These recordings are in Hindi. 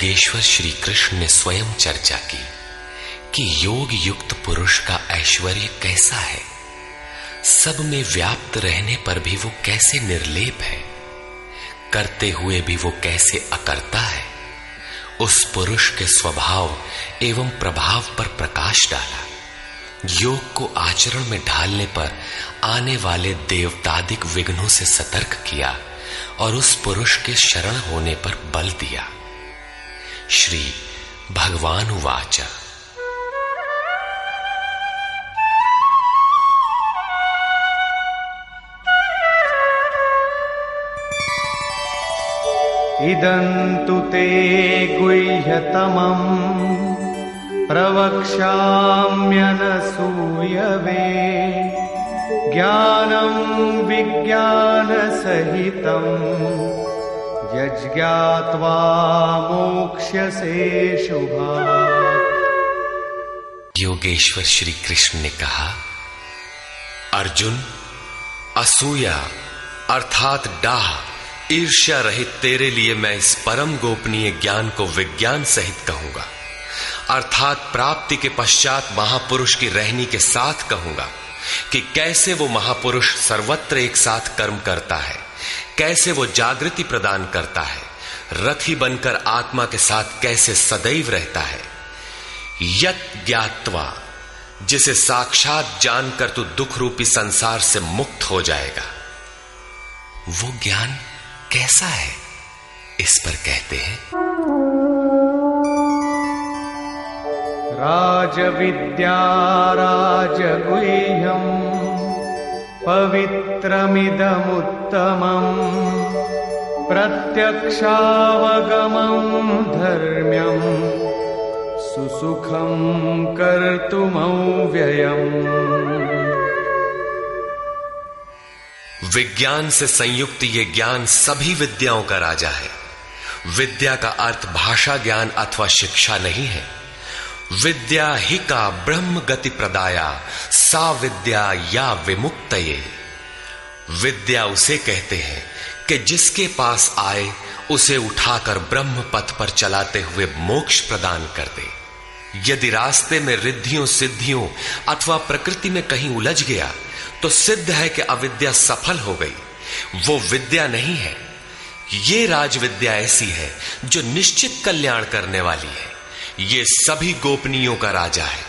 योगेश्वर श्री कृष्ण ने स्वयं चर्चा की कि योग युक्त पुरुष का ऐश्वर्य कैसा है, सब में व्याप्त रहने पर भी वो कैसे निर्लेप है, करते हुए भी वो कैसे अकर्ता है। उस पुरुष के स्वभाव एवं प्रभाव पर प्रकाश डाला। योग को आचरण में ढालने पर आने वाले देवतादिक विघ्नों से सतर्क किया और उस पुरुष के शरण होने पर बल दिया। श्री भगवान उवाच। इदन्तु ते गुह्यतमं प्रवक्ष्याम्यनसूयवे ज्ञानं विज्ञानसहितं यज्ञात्वा मोक्ष्यसे शुभात्। योगेश्वर श्री कृष्ण ने कहा, अर्जुन, असूया अर्थात डाह ईर्ष्या रहित तेरे लिए मैं इस परम गोपनीय ज्ञान को विज्ञान सहित कहूंगा, अर्थात प्राप्ति के पश्चात महापुरुष की रहनी के साथ कहूंगा कि कैसे वो महापुरुष सर्वत्र एक साथ कर्म करता है, कैसे वो जागृति प्रदान करता है, रथी बनकर आत्मा के साथ कैसे सदैव रहता है। यत् ज्ञात्वा, जिसे साक्षात जानकर तू दुख रूपी संसार से मुक्त हो जाएगा। वो ज्ञान कैसा है, इस पर कहते हैं, राजविद्या राजगुह्यं पवित्रमिदमुत्तमं प्रत्यक्षावगमं धर्म्यं सुसुखं कर्तुमव्ययम्। विज्ञान से संयुक्त ये ज्ञान सभी विद्याओं का राजा है। विद्या का अर्थ भाषा ज्ञान अथवा शिक्षा नहीं है। विद्या ही का ब्रह्म गति प्रदाया सा विद्या या विमुक्तये। विद्या उसे कहते हैं कि जिसके पास आए उसे उठाकर ब्रह्म पथ पर चलाते हुए मोक्ष प्रदान कर दे। यदि रास्ते में रिद्धियों सिद्धियों अथवा प्रकृति में कहीं उलझ गया तो सिद्ध है कि अविद्या सफल हो गई। वो विद्या नहीं है। ये राजविद्या ऐसी है जो निश्चित कल्याण करने वाली है। ये सभी गोपनीयों का राजा है।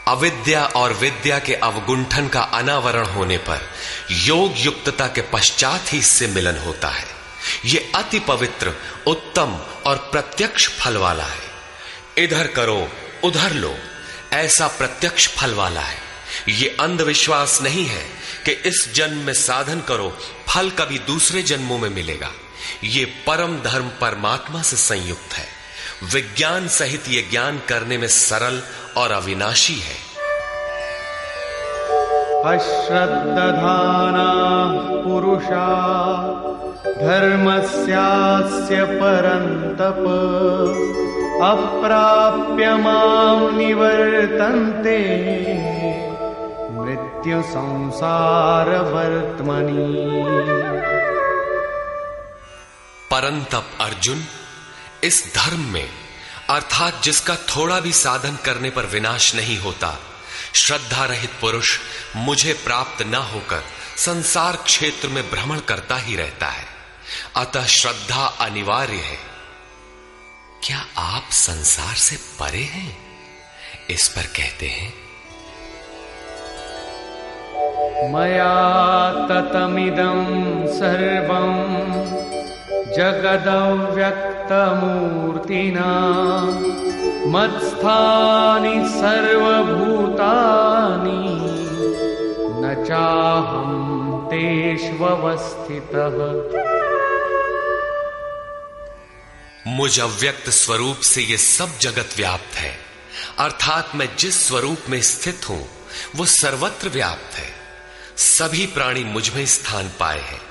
अविद्या और विद्या के अवगुंठन का अनावरण होने पर योग युक्तता के पश्चात ही इससे मिलन होता है। ये अति पवित्र, उत्तम और प्रत्यक्ष फल वाला है। इधर करो उधर लो, ऐसा प्रत्यक्ष फल वाला है। ये अंधविश्वास नहीं है कि इस जन्म में साधन करो, फल कभी दूसरे जन्मों में मिलेगा। ये परम धर्म परमात्मा से संयुक्त है। विज्ञान सहित ये ज्ञान करने में सरल और अविनाशी है। अश्रद्धाना पुरुषा धर्मस्यास्य परन्तप अप्राप्य मां निवर्तन्ते मृत्यु संसार वर्त्मनि। परंतप अर्जुन, इस धर्म में अर्थात जिसका थोड़ा भी साधन करने पर विनाश नहीं होता, श्रद्धा रहित पुरुष मुझे प्राप्त न होकर संसार क्षेत्र में भ्रमण करता ही रहता है। अतः श्रद्धा अनिवार्य है। क्या आप संसार से परे हैं, इस पर कहते हैं, मया ततमिदं सर्वं जगदव्यक्तमूर्तिना मत्स्थानि सर्वभूतानि न चाहं तेष्वस्थितः। मुझ अव्यक्त स्वरूप से ये सब जगत व्याप्त है, अर्थात मैं जिस स्वरूप में स्थित हूं वो सर्वत्र व्याप्त है। सभी प्राणी मुझ में स्थान पाए हैं,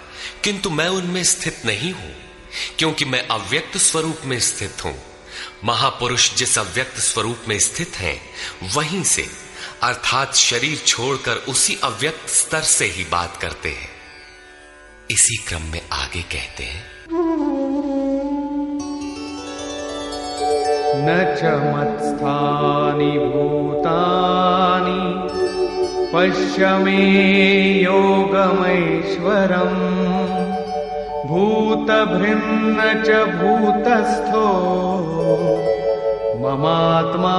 किंतु मैं उनमें स्थित नहीं हूं, क्योंकि मैं अव्यक्त स्वरूप में स्थित हूं। महापुरुष जिस अव्यक्त स्वरूप में स्थित हैं, वहीं से अर्थात शरीर छोड़कर उसी अव्यक्त स्तर से ही बात करते हैं। इसी क्रम में आगे कहते हैं, न च मत्स्थानि भूतानि पश्य मे योगमैश्वरम् भूतभृन्न च भूतस्थो ममात्मा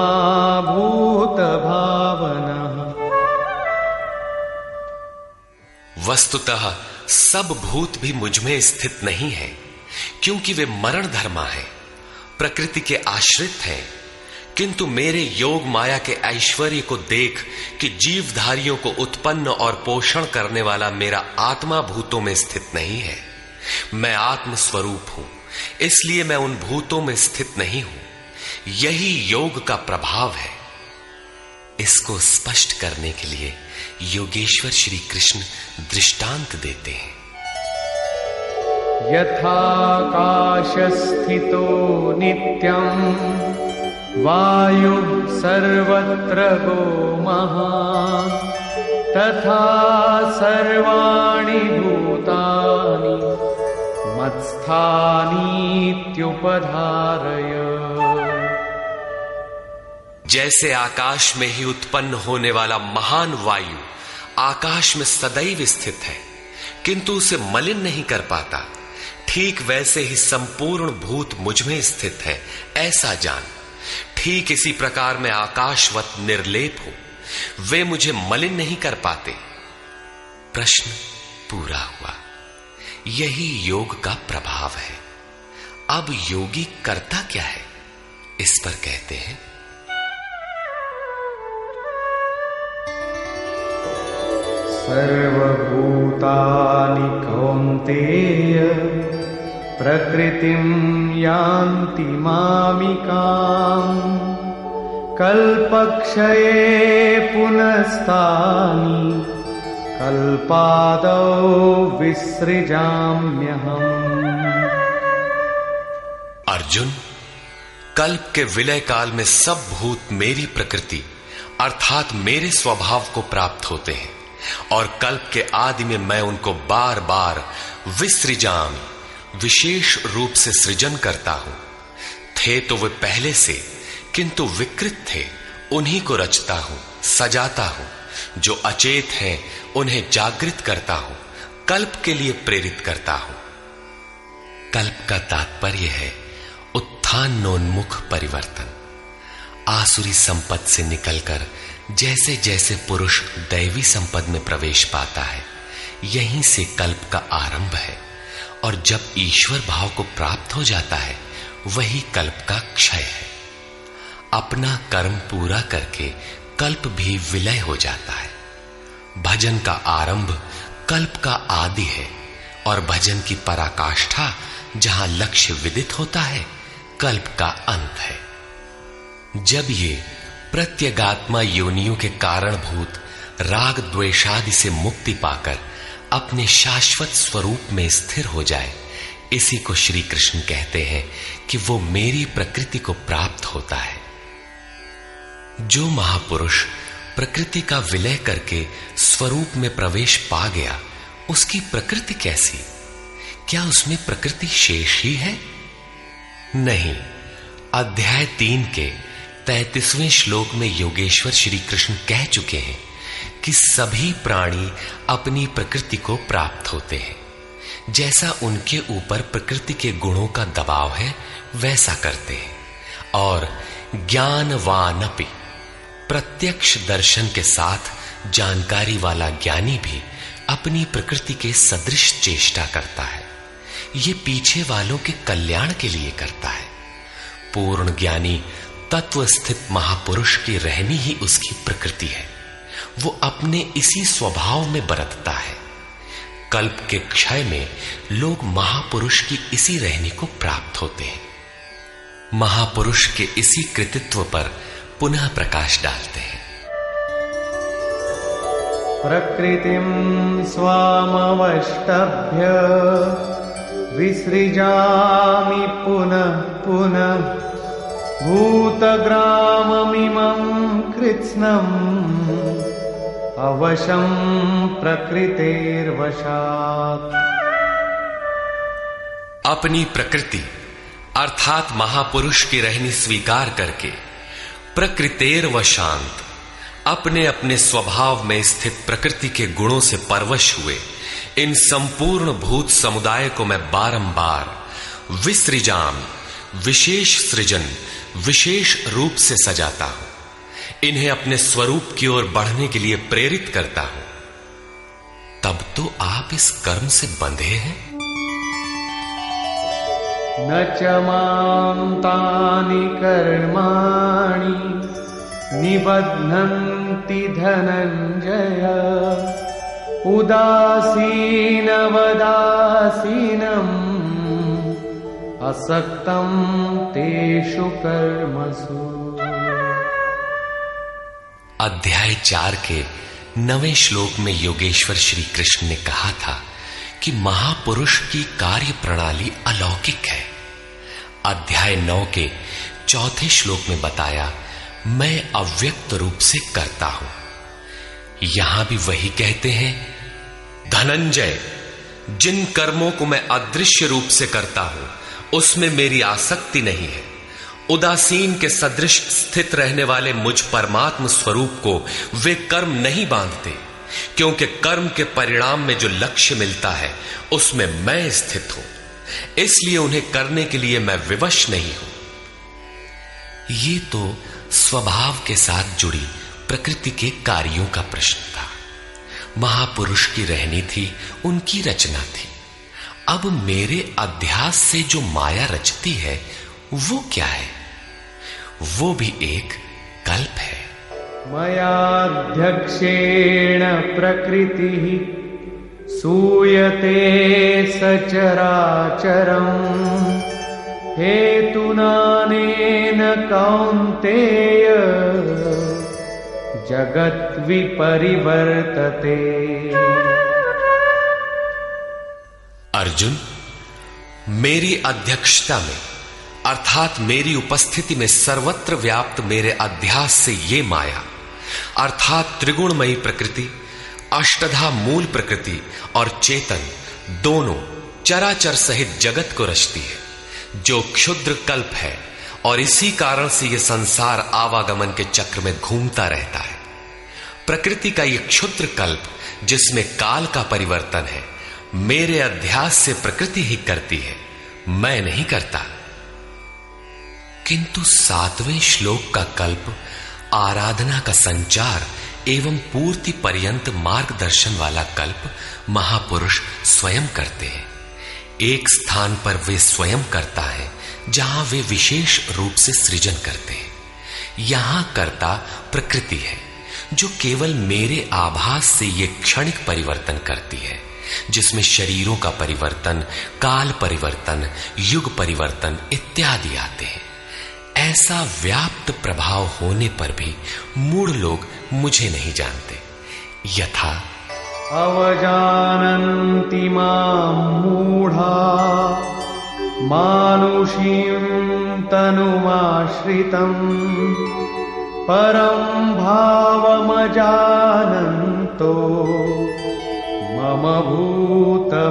भूतभावनः। वस्तुतः सब भूत भी मुझ में स्थित नहीं है, क्योंकि वे मरण धर्मा है, प्रकृति के आश्रित हैं। किंतु मेरे योग माया के ऐश्वर्य को देख कि जीवधारियों को उत्पन्न और पोषण करने वाला मेरा आत्मा भूतों में स्थित नहीं है। मैं आत्म स्वरूप हूं, इसलिए मैं उन भूतों में स्थित नहीं हूं। यही योग का प्रभाव है। इसको स्पष्ट करने के लिए योगेश्वर श्री कृष्ण दृष्टांत देते हैं। यथाकाशस्थितो नित्यं वायुः सर्वत्र गो महान् तथा सर्वाणि भूतानि मत्स्थानीत्युपधारय। जैसे आकाश में ही उत्पन्न होने वाला महान वायु आकाश में सदैव स्थित है, किंतु उसे मलिन नहीं कर पाता, ठीक वैसे ही संपूर्ण भूत मुझ में स्थित है, ऐसा जान। ठीक इसी प्रकार मैं आकाशवत निर्लेप हूं, वे मुझे मलिन नहीं कर पाते। प्रश्न पूरा हुआ। यही योग का प्रभाव है। अब योगी करता क्या है, इस पर कहते हैं सर्वभूतानि कौन्तेय प्रकृतिं यान्ति मामिकाम् कल्पक्षये पुनस्तानि कल्पादौ विसृजाम्यहम्। अर्जुन, कल्प के विलय काल में सब भूत मेरी प्रकृति अर्थात मेरे स्वभाव को प्राप्त होते हैं, और कल्प के आदि में मैं उनको बार बार विसृजामि विशेष रूप से सृजन करता हूं। थे तो वे पहले से, किंतु विकृत थे, उन्हीं को रचता हूं, सजाता हूं। जो अचेत हैं उन्हें जागृत करता हूं, कल्प के लिए प्रेरित करता हूं। कल्प का तात्पर्य है उत्थानोन्मुख परिवर्तन। आसुरी संपद से निकलकर जैसे जैसे पुरुष दैवी संपद में प्रवेश पाता है, यहीं से कल्प का आरंभ है, और जब ईश्वर भाव को प्राप्त हो जाता है, वही कल्प का क्षय है। अपना कर्म पूरा करके कल्प भी विलय हो जाता है। भजन का आरंभ कल्प का आदि है, और भजन की पराकाष्ठा जहां लक्ष्य विदित होता है, कल्प का अंत है। जब ये प्रत्यगात्मा योनियों के कारणभूत राग द्वेषादि से मुक्ति पाकर अपने शाश्वत स्वरूप में स्थिर हो जाए, इसी को श्री कृष्ण कहते हैं कि वो मेरी प्रकृति को प्राप्त होता है। जो महापुरुष प्रकृति का विलय करके स्वरूप में प्रवेश पा गया, उसकी प्रकृति कैसी? क्या उसमें प्रकृति शेष ही है? नहीं। अध्याय 3 के 33वें श्लोक में योगेश्वर श्री कृष्ण कह चुके हैं कि सभी प्राणी अपनी प्रकृति को प्राप्त होते हैं। जैसा उनके ऊपर प्रकृति के गुणों का दबाव है, वैसा करते हैं। और ज्ञानवानपि, प्रत्यक्ष दर्शन के साथ जानकारी वाला ज्ञानी भी अपनी प्रकृति के सदृश चेष्टा करता है। ये पीछे वालों के कल्याण के लिए करता है। पूर्ण ज्ञानी तत्व स्थित महापुरुष की रहनी ही उसकी प्रकृति है। वो अपने इसी स्वभाव में बरतता है। कल्प के क्षय में लोग महापुरुष की इसी रहनी को प्राप्त होते हैं। महापुरुष के इसी कृतित्व पर पुनः प्रकाश डालते हैं। प्रकृतिं स्वामवष्टभ्य विसृजामि पुनः पुनः भूतग्राममिमं कृत्स्नम् अवशं प्रकृतेर्वशात्। अपनी प्रकृति अर्थात महापुरुष की रहनी स्वीकार करके प्रकृतेर व शांत, अपने अपने स्वभाव में स्थित प्रकृति के गुणों से परवश हुए इन संपूर्ण भूत समुदाय को मैं बारंबार विसृजाम, विशेष सृजन, विशेष रूप से सजाता हूं, इन्हें अपने स्वरूप की ओर बढ़ने के लिए प्रेरित करता हूं। तब तो आप इस कर्म से बंधे हैं। न च मां तानि कर्माणि निबध्नन्ति धनञ्जय, उदासीनवदासीनम् असक्तं तेषु कर्मसु। अध्याय 4 के 9वें श्लोक में योगेश्वर श्री कृष्ण ने कहा था कि महापुरुष की कार्य प्रणाली अलौकिक है। अध्याय 9 के 4थे श्लोक में बताया, मैं अव्यक्त रूप से करता हूं। यहां भी वही कहते हैं, धनंजय, जिन कर्मों को मैं अदृश्य रूप से करता हूं उसमें मेरी आसक्ति नहीं है। उदासीन के सदृश स्थित रहने वाले मुझ परमात्म स्वरूप को वे कर्म नहीं बांधते, क्योंकि कर्म के परिणाम में जो लक्ष्य मिलता है उसमें मैं स्थित हूं, इसलिए उन्हें करने के लिए मैं विवश नहीं हूं। ये तो स्वभाव के साथ जुड़ी प्रकृति के कार्यों का प्रश्न था। महापुरुष की रहनी थी, उनकी रचना थी। अब मेरे अध्यास से जो माया रचती है वो क्या है? वो भी एक कल्प है। मयाध्यक्षेण प्रकृतिः सूयते सचराचरम्, हेतुनानेन कौन्तेय जगत् विपरिवर्तते। अर्जुन, मेरी अध्यक्षता में अर्थात मेरी उपस्थिति में सर्वत्र व्याप्त मेरे अध्यास से ये माया अर्थात त्रिगुणमयी प्रकृति, अष्टधा मूल प्रकृति और चेतन दोनों चराचर सहित जगत को रचती है, जो क्षुद्र कल्प है, और इसी कारण से यह संसार आवागमन के चक्र में घूमता रहता है। प्रकृति का यह क्षुद्र कल्प जिसमें काल का परिवर्तन है, मेरे अध्यास से प्रकृति ही करती है, मैं नहीं करता। किंतु 7वें श्लोक का कल्प आराधना का संचार एवं पूर्ति पर्यंत मार्गदर्शन वाला कल्प महापुरुष स्वयं करते हैं। एक स्थान पर वे स्वयं करता है जहां वे विशेष रूप से सृजन करते हैं। यहां कर्ता प्रकृति है, जो केवल मेरे आभास से ये क्षणिक परिवर्तन करती है, जिसमें शरीरों का परिवर्तन, काल परिवर्तन, युग परिवर्तन इत्यादि आते हैं। ऐसा व्याप्त प्रभाव होने पर भी मूढ़ लोग मुझे नहीं जानते। यथा अवजानन्ति मां मूढ़ा मानुषीं तनुमाश्रितम्, परं भावमजानन्तो मम भूतमहेश्वरम्।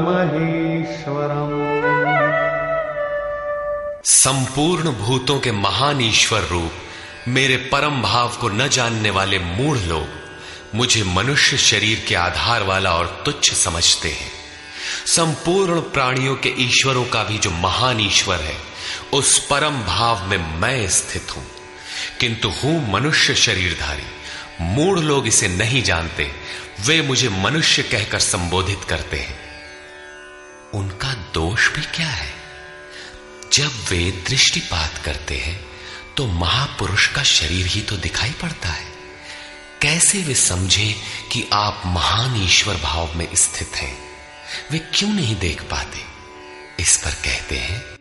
संपूर्ण भूतों के महान ईश्वर रूप मेरे परम भाव को न जानने वाले मूढ़ लोग मुझे मनुष्य शरीर के आधार वाला और तुच्छ समझते हैं। संपूर्ण प्राणियों के ईश्वरों का भी जो महान ईश्वर है, उस परम भाव में मैं स्थित हूं, किंतु हूं मनुष्य शरीरधारी। मूढ़ लोग इसे नहीं जानते, वे मुझे मनुष्य कहकर संबोधित करते हैं। उनका दोष भी क्या है? जब वे दृष्टिपात करते हैं तो महापुरुष का शरीर ही तो दिखाई पड़ता है। कैसे वे समझे कि आप महान ईश्वर भाव में स्थित हैं? वे क्यों नहीं देख पाते? इस पर कहते हैं,